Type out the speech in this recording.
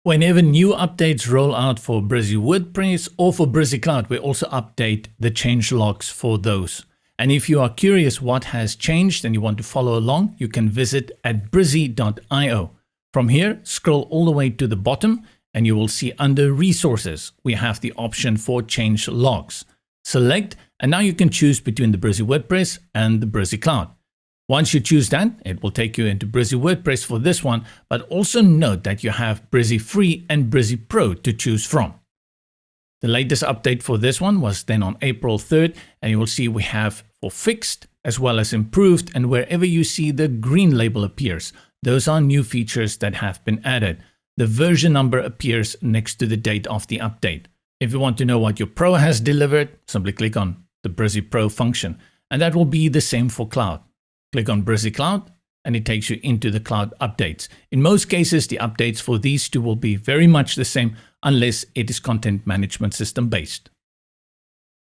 Whenever new updates roll out for Brizy WordPress or for Brizy Cloud, we also update the changelogs for those. And if you are curious what has changed and you want to follow along, you can visit at brizy.io. From here, scroll all the way to the bottom and you will see under Resources, we have the option for changelogs. Select, and now you can choose between the Brizy WordPress and the Brizy Cloud. Once you choose that, it will take you into Brizy WordPress for this one, but also note that you have Brizy Free and Brizy Pro to choose from. The latest update for this one was then on April 3rd, and you will see we have for fixed as well as improved, and wherever you see the green label appears, those are new features that have been added. The version number appears next to the date of the update. If you want to know what your Pro has delivered, simply click on the Brizy Pro function, and that will be the same for Cloud. Click on Brizy Cloud and it takes you into the cloud updates. In most cases, the updates for these two will be very much the same unless it is content management system based.